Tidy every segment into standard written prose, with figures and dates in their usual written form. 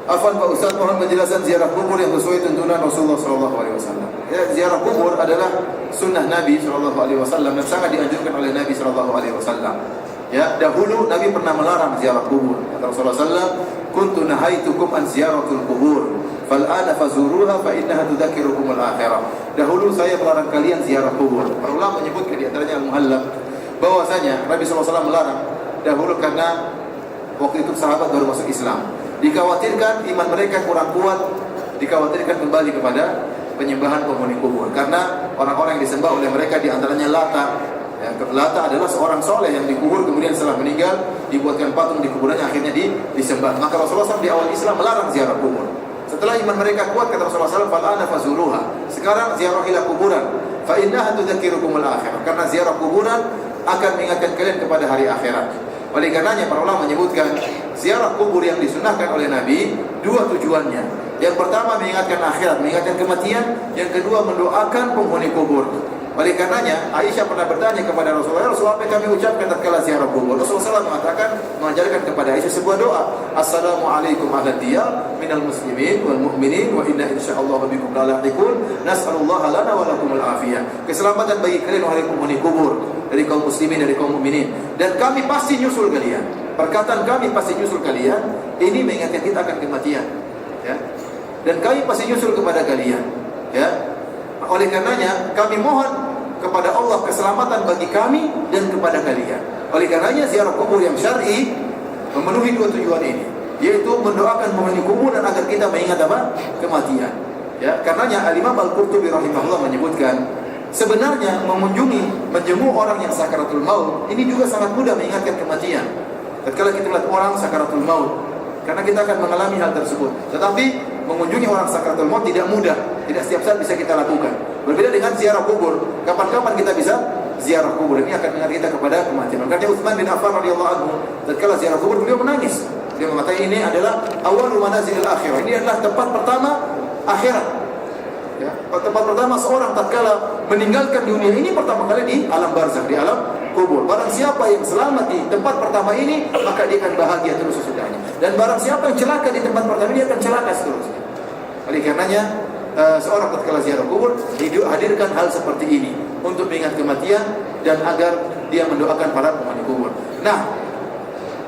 Afwan Pak Ustaz, mohon penjelasan ziarah kubur yang sesuai tuntunan Rasulullah SAW. Ya, ziarah kubur adalah sunnah Nabi SAW dan sangat dianjurkan oleh Nabi SAW. Ya, dahulu Nabi pernah melarang ziarah kubur. Kata Rasulullah SAW, "Kuntu nahaitukum an ziyaratul kubur, fal'ana fazuruha fa innaha tudzakirukum al-akhirah." Dahulu saya melarang kalian ziarah kubur. Para ulama menyebutkan di antaranya Al-Muhallab bahwasanya Nabi SAW melarang dahulu karena waktu itu sahabat baru masuk Islam. Dikhawatirkan iman mereka kurang kuat, dikhawatirkan kembali kepada penyembahan penghuni kubur. Karena orang-orang yang disembah oleh mereka di antaranya Lata. Ya, Lata adalah seorang soleh yang dikubur kemudian setelah meninggal dibuatkan patung di kuburannya akhirnya disembah. Maka Rasulullah SAW di awal Islam melarang ziarah kubur. Setelah iman mereka kuat kata Rasulullah SAW, "Fal'ana fazuruha." Sekarang ziarahilah kuburan. Fa innaha tudzakirukumul akhirah. Karena ziarah kuburan akan mengingatkan kalian kepada hari akhirat. Oleh karenanya para ulama menyebutkan ziarah kubur yang disunahkan oleh Nabi dua tujuannya. Yang pertama mengingatkan akhirat, mengingatkan kematian. Yang kedua mendoakan penghuni kubur. Oleh karenanya Aisyah pernah bertanya kepada Rasulullah, "Rasulullah, apa yang kami ucapkan tatkala ziarah kubur?" Rasulullah SAW mengajarkan kepada Aisyah sebuah doa, "Assalamualaikum ala diyar minal muslimin wal mu'minin wa inna insyaallah bikum lalahiqun nas'alullaha lana wa lakumul afiyah." Keselamatan bagi kalian wahai penghuni kubur dari kaum muslimin, dari kaum mukminin, dan kami pasti nyusul kalian. Perkataan kami pasti nyusul kalian ini mengingatkan kita akan kematian, ya. Dan kami pasti nyusul kepada kalian, ya. Oleh karenanya kami mohon kepada Allah keselamatan bagi kami dan kepada kalian. Oleh karenanya ziarah kubur yang syar'i memenuhi dua tujuan ini, yaitu mendoakan penghuni kubur dan agar kita mengingat apa? Kematian. Ya, karenanya Al-Imam Al-Qurtubi rahimahullah menyebutkan sebenarnya menjenguk orang yang sakaratul maut ini juga sangat mudah mengingatkan kematian. Tatkala kita melihat orang sakaratul maut, karena kita akan mengalami hal tersebut. Tetapi mengunjungi orang sakaratul maut tidak mudah, tidak setiap saat bisa kita lakukan. Berbeda dengan ziarah kubur, kapan-kapan kita bisa ziarah kubur. Ini akan mengingat kita kepada kematian. Makanya Utsman bin Affan radhiyallahu anhu tatkala ziarah kubur beliau menangis. Dia mengatakan ini adalah awalul manazilil akhirah. Ini adalah tempat pertama akhirat. Ya, tempat pertama seorang tatkala meninggalkan dunia ini pertama kali di alam barzakh, di alam kubur. Barang siapa yang selamat di tempat pertama ini, maka dia akan bahagia terus sesudahnya. Dan barang siapa yang celaka di tempat pertama ini, dia akan celaka seterusnya. Oleh karenanya seorang tatkala ziarah kubur hadirkan hal seperti ini untuk mengingat kematian dan agar dia mendoakan para penghuni kubur. Nah,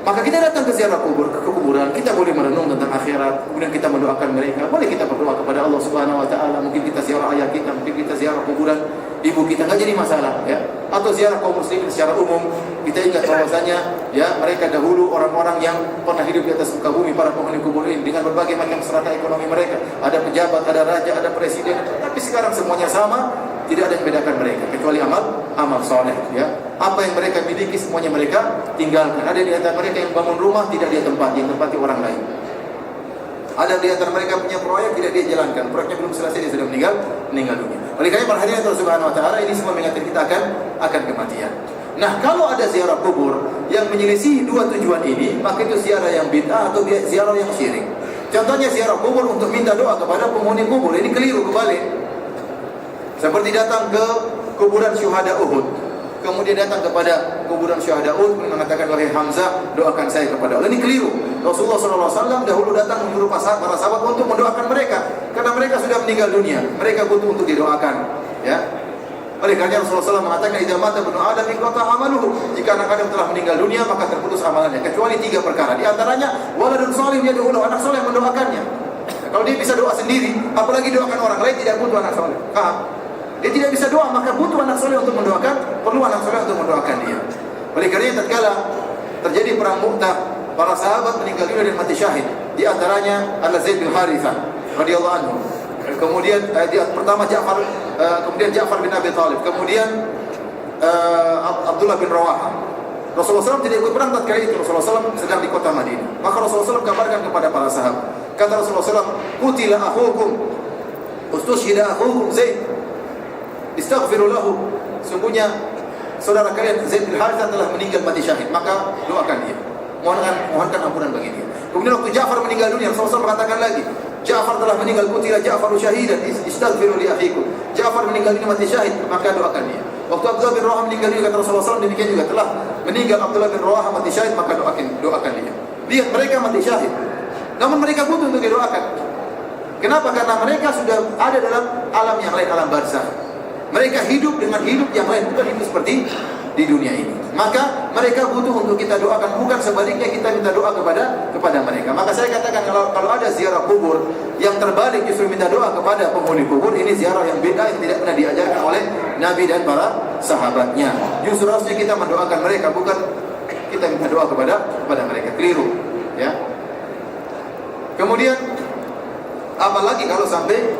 maka kita datang ke ziarah kubur, ke kuburan, kita boleh merenung tentang akhirat, kemudian kita mendoakan mereka, boleh kita berdoa kepada Allah Subhanahu wa taala, mungkin kita ziarah ayah kita, mungkin kita ziarah kuburan ibu kita, enggak jadi masalah, ya. Atau ziarah kaum muslimin secara umum, kita ingat bahwasanya ya mereka dahulu orang-orang yang pernah hidup di atas muka bumi, para penghuni kubur ini dengan berbagai macam strata ekonomi mereka, ada pejabat, ada raja, ada presiden, tapi sekarang semuanya sama, tidak ada yang membedakan mereka kecuali amal soleh, ya. Apa yang mereka miliki semuanya mereka tinggalkan. Ada di antara mereka yang bangun rumah tidak dia tempati, yang tempati orang lain. Ada di antara mereka punya proyek tidak dia jalankan, proyeknya belum selesai dia sudah meninggal dunia. Oleh karena perhatian Allah Subhanahu wa taala ini semua mengingatkan kita akan kematian. Nah, kalau ada ziarah kubur yang menyelisih dua tujuan ini, maka itu ziarah yang bid'ah atau ziarah yang syirik. Contohnya ziarah kubur untuk minta doa kepada penghuni kubur, ini keliru kebalik. Seperti datang ke kuburan syuhada Uhud, kemudian datang kepada kuburan syuhada Uhud mengatakan, "Wahai Hamzah, doakan saya kepada Allah." Ini keliru. Rasulullah SAW dahulu datang menyuruh para sahabat untuk mendoakan mereka karena mereka sudah meninggal dunia. Mereka butuh untuk didoakan, ya. Oleh karena Rasulullah SAW mengatakan, "Idza mata ibnu Adam inqata amaluhu." Jika anak Adam telah meninggal dunia maka terputus amalannya kecuali tiga perkara. Di antaranya waladun shalih yad'u lahu, anak saleh mendoakannya. Nah, kalau dia bisa doa sendiri, apalagi doakan orang lain, tidak butuh anak saleh. Paham? Dia tidak bisa doa, maka butuh anak soleh untuk mendoakan, perlu anak soleh untuk mendoakan dia. Oleh karena tatkala terjadi perang Mu'tah, para sahabat meninggal dunia dan mati syahid. Di antaranya adalah Zaid bin Harithah radhiyallahu anhu. Kemudian pertama Ja'far, kemudian Ja'far bin Abi Thalib, kemudian Abdullah bin Rawahah. Rasulullah SAW tidak ikut perang tatkala itu. Rasulullah SAW sedang di kota Madinah. Maka Rasulullah SAW kabarkan kepada para sahabat. Kata Rasulullah SAW, "Qutila akhukum, ustushhida akhukum Zaid. Istaghfiru lahu." Sungguhnya saudara kalian Zaid bin Harithah telah meninggal mati syahid, maka doakan dia. Mohonkan ampunan bagi dia. Kemudian waktu Ja'far meninggal dunia, Rasulullah SAW mengatakan lagi, "Ja'far telah meninggal, qutila Ja'faru syahidan, istaghfiru li akhikum." Ja'far meninggal dunia mati syahid, maka doakan dia. Waktu Abdullah bin Rawahah meninggal dunia, kata Rasulullah SAW demikian juga, telah meninggal Abdullah bin Rawahah mati syahid, maka doakan dia. Lihat mereka mati syahid. namun mereka butuh untuk didoakan. Kenapa? Karena mereka sudah ada dalam alam yang lain, alam barzakh. Mereka hidup dengan hidup yang lain, bukan hidup seperti di dunia ini. Maka mereka butuh untuk kita doakan, bukan sebaliknya kita minta doa kepada mereka. Maka saya katakan kalau ada ziarah kubur yang terbalik justru minta doa kepada penghuni kubur, ini ziarah yang beda, yang tidak pernah diajarkan oleh Nabi dan para sahabatnya. Justru harusnya kita mendoakan mereka, bukan kita minta doa kepada mereka. Keliru, ya. Kemudian apalagi kalau sampai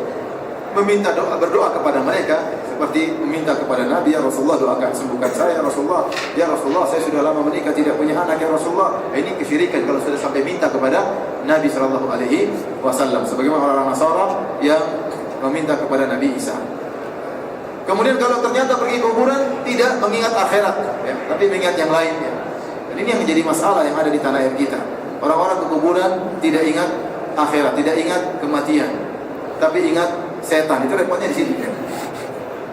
meminta doa, berdoa kepada mereka seperti meminta kepada Nabi, ya Rasulullah doakan sembuhkan saya, ya Rasulullah saya sudah lama menikah tidak punya anak, ya Rasulullah. Ini kesyirikan kalau sudah sampai minta kepada Nabi sallallahu alaihi wasallam, sebagaimana orang Nasara yang meminta kepada Nabi Isa. Kemudian kalau ternyata pergi kuburan tidak mengingat akhirat, ya, tapi mengingat yang lain, ya. Dan ini yang menjadi masalah yang ada di tanah air kita. Orang-orang ke kuburan tidak ingat akhirat, tidak ingat kematian, tapi ingat setan. Itu repotnya di sini, ya.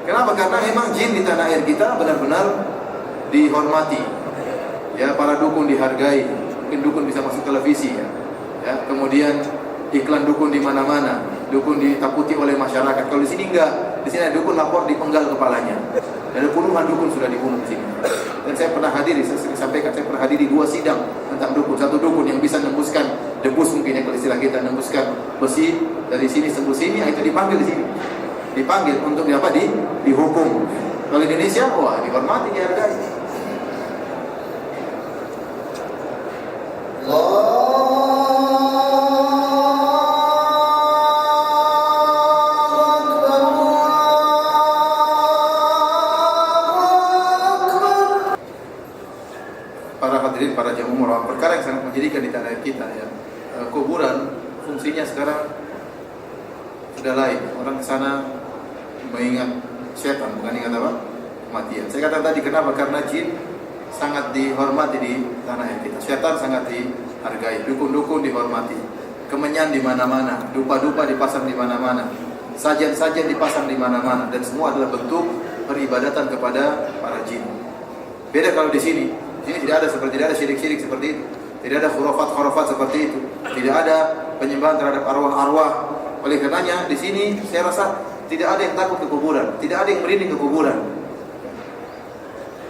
Kenapa? Karena memang jin di tanah air kita benar-benar dihormati. Ya, para dukun dihargai. Mungkin dukun bisa masuk televisi, ya. Ya, kemudian iklan dukun di mana-mana. Dukun ditakuti oleh masyarakat. Kalau di sini enggak. Di sini ada dukun lapor dipenggal kepalanya. Ada puluhan dukun sudah dibunuh di sini. Dan saya pernah hadiri, saya sering sampaikan, saya pernah hadiri 2 sidang tentang dukun. Satu dukun yang bisa nembuskan debus, mungkin ya kalau istilah kita, nembuskan besi dari sini tembus sini, itu dipanggil di sini. Dipanggil untuk dihukum. Kalau di Indonesia, wah dihormati, dihargai. Para hadirin, para jamaah umrah, perkara yang sangat menjadikan di tanah air kita, ya, kuburan fungsinya sekarang sudah lain. Orang ke sana mengingat setan, bukan ingat apa? Kematian. Saya katakan tadi kenapa? Karena jin sangat dihormati di tanah air kita. Setan sangat dihargai, dukun-dukun dihormati. Kemenyan di mana-mana, dupa-dupa dipasang di mana-mana. Sajian-sajian dipasang di mana-mana, dan semua adalah bentuk peribadatan kepada para jin. Beda kalau di sini. Di sini tidak ada syirik-syirik seperti itu. Tidak ada khurafat-khurafat seperti itu. Tidak ada penyembahan terhadap arwah-arwah. Oleh karenanya di sini saya rasa tidak ada yang takut ke kuburan, tidak ada yang merinding ke kuburan.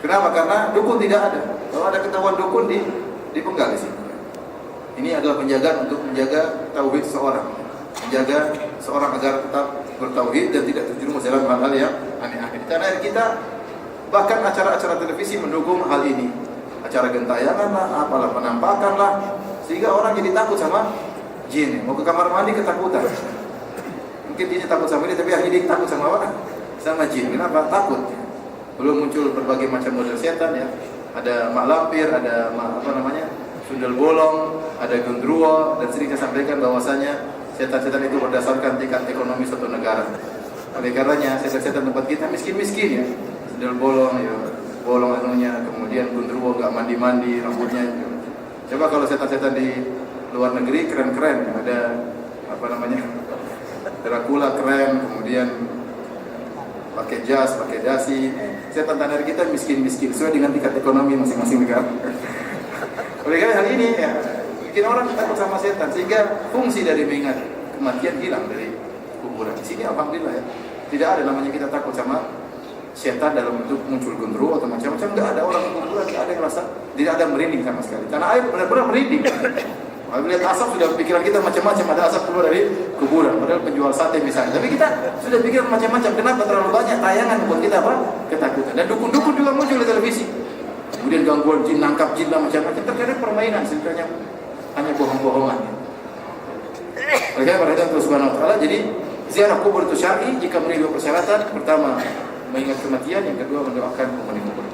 Kenapa? Karena dukun tidak ada. Kalau ada ketahuan dukun dipenggal di sini. Ini adalah penjagaan untuk menjaga tauhid seseorang, menjaga seorang agar tetap bertauhid dan tidak terjerumus dalam hal-hal yang aneh-aneh. Di tanah air kita bahkan acara-acara televisi mendukung hal ini, acara gentayangan lah, apalah penampakan lah, sehingga orang jadi takut sama jin. Mau ke kamar mandi ketakutan. Mungkin dia takut sama ini, tapi akhirnya dia takut sama apa? Sama jin. Kenapa? Takut. Belum muncul berbagai macam model setan, ya. Ada mak lampir, ada sundel bolong, ada gendruwo, dan sering saya sampaikan bahwasanya setan-setan itu berdasarkan tingkat ekonomi suatu negara. Oleh karenanya setan-setan tempat kita miskin-miskin, ya. Sundel bolong, ya. Bolong anunya, kemudian gendruwo gak mandi-mandi, rambutnya. Coba kalau setan-setan di luar negeri keren-keren, ya. Ada Dracula keren, kemudian pakai jas, pakai dasi. Setan tanah air kita miskin-miskin sesuai dengan tingkat ekonomi masing-masing negara. Oleh karena hal ini, ya, bikin orang takut sama setan, sehingga fungsi dari mengingat kematian hilang dari kuburan. Di sini alhamdulillah, ya, tidak ada namanya kita takut sama setan dalam bentuk muncul gendruwo atau macam-macam. Tidak ada orang kuburan, tidak ada yang rasa, tidak ada merinding sama sekali. Tanah air benar-benar merinding. Kalau lihat asap sudah pikiran kita macam-macam, ada asap keluar dari kuburan, padahal penjual sate misalnya. Tapi kita sudah pikir macam-macam. Kenapa? Terlalu banyak tayangan membuat kita ketakutan. Dan dukun-dukun juga muncul di televisi. Kemudian gangguan jin, nangkap jin dan macam-macam. Terkadang permainan, sebenarnya hanya bohong-bohongan. Oleh karena itu Subhanahu wa taala, jadi ziarah kubur itu syar'i jika memenuhi 2 persyaratan. Pertama, mengingat kematian, yang kedua mendoakan penghuni kubur.